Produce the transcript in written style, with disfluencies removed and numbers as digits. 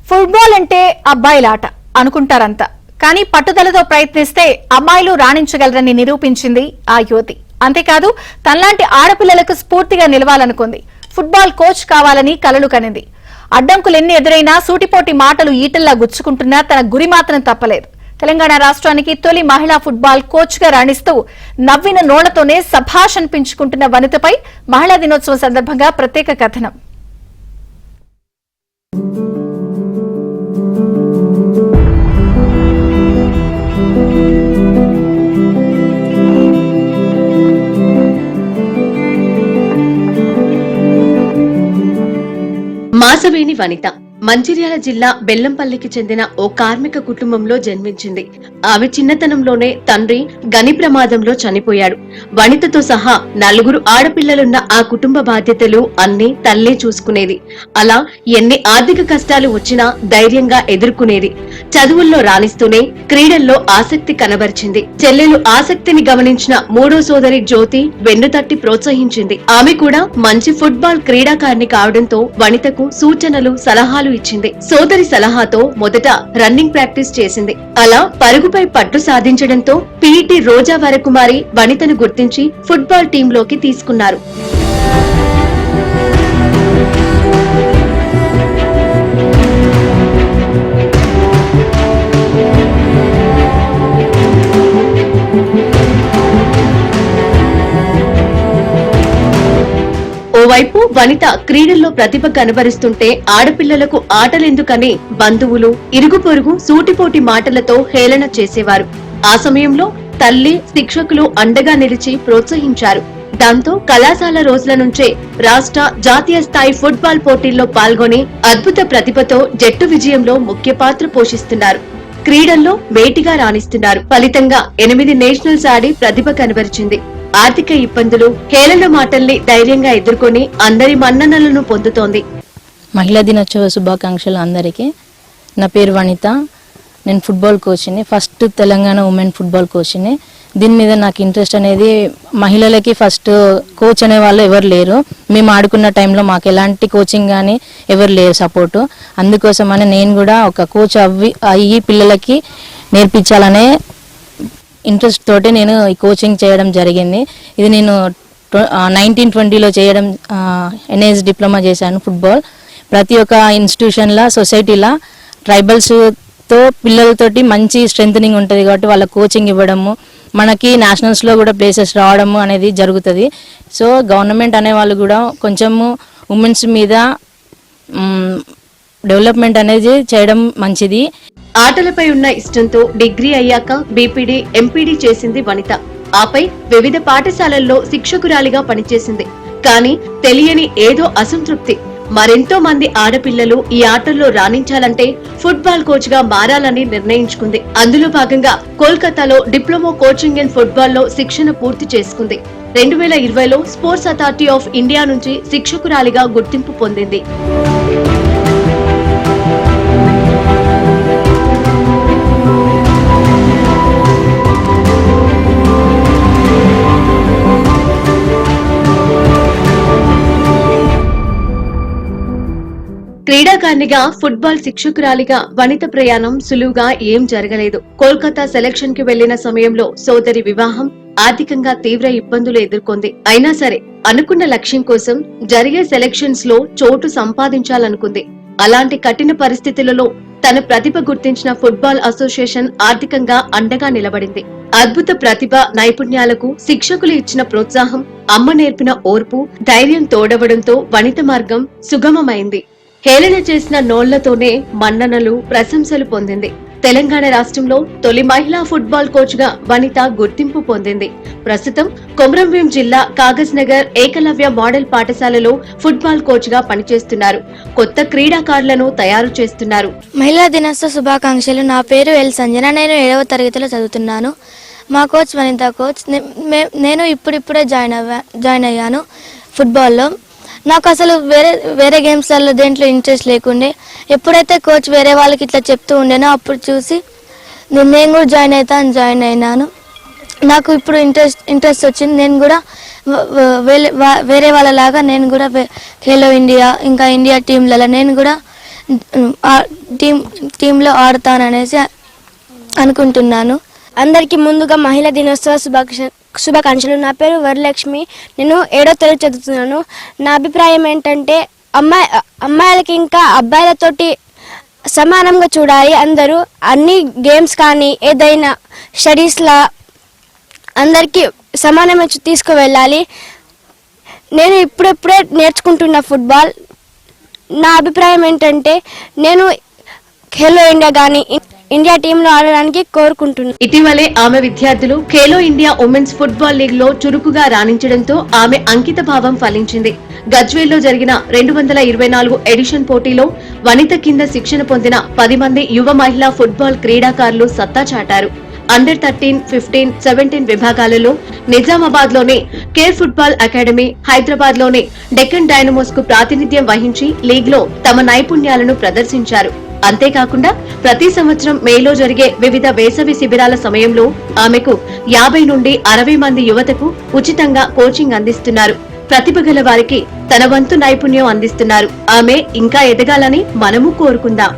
Football అంటే అబ్బాయిల ఆట అనుకుంటారంతా. కానీ పట్టుదలతో ప్రయత్నిస్తే అమ్మాయిలు రాణించగలరని నిరూపించింది ఆ యువతి. అంతేకాదు తనలాంటి ఆడపిల్లలకు స్ఫూర్తిగా నిలవాలనుకుంది. ఫుట్బాల్ కోచ్ కావాలని కలలు కనింది. అడ్డంకులెన్ని ఎదురైనా సూటిపోటి మాటలు ఈటల్లా గుచ్చుకుంటున్నా తన గురి మాత్రం తప్పలేదు. తెలంగాణ రాష్ట్రానికి తొలి మహిళా ఫుట్బాల్ కోచ్ గా రాణిస్తూ నవ్విన నోళ్లతోనే సభాష్ అనిపించుకుంటున్న వనితపై మహిళా దినోత్సవం సందర్భంగా ప్రత్యేక కథనం. మాసవేణి వనిత మంచిర్యాల జిల్లా బెల్లంపల్లికి చెందిన ఓ కార్మిక కుటుంబంలో జన్మించింది. ఆమె చిన్నతనంలోనే తండ్రి గని ప్రమాదంలో చనిపోయాడు. వనితతో సహా 4 ఆడపిల్లలున్న ఆ కుటుంబ బాధ్యతలు అన్నీ తల్లే చూసుకునేది. అలా ఎన్ని ఆర్థిక కష్టాలు వచ్చినా ధైర్యంగా ఎదుర్కొనేది. చదువుల్లో రాణిస్తూనే క్రీడల్లో ఆసక్తి కనబరిచింది. చెల్లెలు ఆసక్తిని గమనించిన 3వ సోదరి జ్యోతి వెన్నుతట్టి ప్రోత్సహించింది. ఆమె కూడా మంచి ఫుట్బాల్ క్రీడాకారిణి కావడంతో వనితకు సూచనలు సలహాలు ఇచ్చింది. సోదరి సలహాతో మొదట రన్నింగ్ ప్రాక్టీస్ చేసింది. అలా పరుగుపై పట్టు సాధించడంతో పీఈటీ రోజా వరకుమారి వనితను గుర్తించి ఫుట్బాల్ టీంలోకి తీసుకున్నారు. ఓవైపు వనిత క్రీడల్లో ప్రతిభ కనబరుస్తుంటే ఆడపిల్లలకు ఆటలెందుకని బంధువులు ఇరుగు పొరుగు సూటిపోటి మాటలతో హేళన చేసేవారు. ఆ సమయంలో తల్లి శిక్షకులు అండగా నిలిచి ప్రోత్సహించారు. దాంతో కళాశాల రోజుల నుంచే రాష్ట్ర జాతీయ స్థాయి ఫుట్బాల్ పోటీల్లో పాల్గొని అద్భుత ప్రతిభతో జట్టు విజయంలో ముఖ్య పాత్ర పోషిస్తున్నారు. క్రీడల్లో వేటిగా రాణిస్తున్నారు. ఫలితంగా 8 నేషనల్స్ ఆడి ప్రతిభ కనబరిచింది. ఆర్థిక ఇబ్బందులు హేళన మాటల్ని ధైర్యంగా ఎదుర్కొని అందరి మన్ననలను పొందుతోంది. మహిళా దినోత్సవ శుభాకాంక్షలు అందరికీ. నా పేరు వనిత. నేను ఫుట్బాల్ కోచ్ని, ఫస్ట్ తెలంగాణ ఉమెన్ ఫుట్బాల్ కోచ్ని. దీని మీద నాకు ఇంట్రెస్ట్ అనేది, మహిళలకి ఫస్ట్ కోచ్ అనే వాళ్ళు ఎవరు లేరు. మేము ఆడుకున్న టైంలో మాకు ఎలాంటి కోచింగ్ కానీ ఎవరు లేరు సపోర్టు. అందుకోసమని నేను కూడా ఒక కోచ్ అయ్యి పిల్లలకి నేర్పించాలనే ఇంట్రెస్ట్ తోటి నేను ఈ కోచింగ్ చేయడం జరిగింది. ఇది నేను 1920లో చేయడం, ఎన్ఏఎస్ డిప్లొమా చేశాను ఫుట్బాల్. ప్రతి ఒక్క ఇన్స్టిట్యూషన్లో సొసైటీలో ట్రైబల్స్తో పిల్లలతోటి మంచి స్ట్రెంథనింగ్ ఉంటుంది కాబట్టి వాళ్ళ కోచింగ్ ఇవ్వడము, మనకి నేషనల్స్లో కూడా ప్లేసెస్ రావడము అనేది జరుగుతుంది. సో గవర్నమెంట్ అనే వాళ్ళు కూడా కొంచెము ఉమెన్స్ మీద డెవలప్మెంట్ అనేది చేయడం మంచిది. ఆటలపై ఉన్న ఇష్టంతో డిగ్రీ అయ్యాక బీపీడీ, ఎంపీడీ చేసింది వనిత. ఆపై వివిధ పాఠశాలల్లో శిక్షకురాలిగా పనిచేసింది. కానీ తెలియని ఏదో అసంతృప్తి. మరెంతో మంది ఆడపిల్లలు ఈ ఆటల్లో రాణించాలంటే ఫుట్బాల్ కోచ్ గా మారాలని నిర్ణయించుకుంది. అందులో భాగంగా కోల్కతాలో డిప్లొమా కోచింగ్ ఇన్ ఫుట్బాల్ లో శిక్షణ పూర్తి చేసుకుంది. 2020లో స్పోర్ట్స్ అథారిటీ ఆఫ్ ఇండియా నుంచి శిక్షకురాలిగా గుర్తింపు పొందింది. క్రీడాకారిణిగా ఫుట్బాల్ శిక్షకురాలిగా వనిత ప్రయాణం సులువుగా ఏం జరగలేదు. కోల్కతా సెలక్షన్ కి వెళ్లిన సమయంలో సోదరి వివాహం, ఆర్థికంగా తీవ్ర ఇబ్బందులు ఎదుర్కొంది. అయినా సరే అనుకున్న లక్ష్యం కోసం జరిగే సెలక్షన్స్ లో చోటు సంపాదించాలనుకుంది. అలాంటి కఠిన పరిస్థితులలో తన ప్రతిభ గుర్తించిన ఫుట్బాల్ అసోసియేషన్ ఆర్థికంగా అండగా నిలబడింది. అద్భుత ప్రతిభ, నైపుణ్యాలకు శిక్షకులు ఇచ్చిన ప్రోత్సాహం, అమ్మ నేర్పిన ఓర్పు, ధైర్యం తోడవడంతో వనిత మార్గం సుగమమైంది. హేళన చేసిన నోళ్లతోనే మన్ననలు, ప్రశంసలు పొందింది. తెలంగాణ రాష్ట్రంలో తొలి మహిళా ఫుట్బాల్ కోచ్ గా వనిత గుర్తింపు పొందింది. ప్రస్తుతం కొమరంభీం జిల్లా కాగజ్ నగర్ ఏకలవ్య మోడల్ పాఠశాలలో ఫుట్బాల్ కోచ్ గా పనిచేస్తున్నారు. కొత్త క్రీడాకారులను తయారు చేస్తున్నారు. మహిళా దినోత్సవ శుభాకాంక్షలు. నా పేరు ఎల్ సంజన. నేను 7వ తరగతిలో చదువుతున్నాను. మా కోచ్ వనిత కోచ్. నేను ఇప్పుడిప్పుడే జాయిన్ అయ్యాను ఫుట్బాల్లో. నాకు అసలు వేరే గేమ్స్లలో దేంట్లో ఇంట్రెస్ట్ లేకుండే. ఎప్పుడైతే కోచ్ వేరే వాళ్ళకి ఇట్లా చెప్తూ ఉండేనో అప్పుడు చూసి నేను కూడా జాయిన్ అయినాను. నాకు ఇప్పుడు ఇంట్రెస్ట్ వచ్చింది. నేను కూడా వేరే వాళ్ళలాగా నేను కూడా ఖేలో ఇండియా ఇంకా ఇండియా టీంలలో నేను కూడా టీంలో ఆడతాననేసి అనుకుంటున్నాను. అందరికీ ముందుగా మహిళా దినోత్సవ శుభాకాంక్షలు. నా పేరు వరలక్ష్మి. నేను 7వ తరగతి చదువుతున్నాను. నా అభిప్రాయం ఏంటంటే అమ్మాయిలకి ఇంకా అబ్బాయిలతోటి సమానంగా చూడాలి. అందరూ అన్ని గేమ్స్ కానీ ఏదైనా స్టడీస్లా అందరికీ సమానమే తీసుకువెళ్ళాలి. నేను ఇప్పుడే నేర్చుకుంటున్న ఫుట్బాల్. నా అభిప్రాయం ఏంటంటే నేను ఖేలో ఇండియా కానీ ఇండియా టీంలో ఆడడానికి కోరుకుంటున్నాను. ఇటీవలే ఆమె విద్యార్థులు Khelo India women's football league లో చురుకుగా రాణించడంతో ఆమె అంకిత భావం ఫలించింది. గజ్వేల్లో జరిగిన 224 ఎడిషన్ పోటీలో వనిత కింద శిక్షణ పొందిన 10 మంది యువ మహిళా ఫుట్బాల్ క్రీడాకారులు సత్తా చాటారు. అండర్ 13, 15, 17 విభాగాలలో నిజామాబాద్ లోని కేర్ ఫుట్బాల్ అకాడమీ, హైదరాబాద్ లోని డెక్కన్ డైనమోస్ కు ప్రాతినిధ్యం వహించి లీగ్ లో తమ నైపుణ్యాలను ప్రదర్శించారు. అంతేకాకుండా ప్రతి సంవత్సరం మేలో జరిగే వివిధ వేసవి శిబిరాల సమయంలో ఆమెకు 50 నుండి 60 మంది యువతకు ఉచితంగా కోచింగ్ అందిస్తున్నారు. ప్రతిభ గల వారికి తన వంతు నైపుణ్యం అందిస్తున్నారు. ఆమె ఇంకా ఎదగాలని మనము కోరుకుందాం.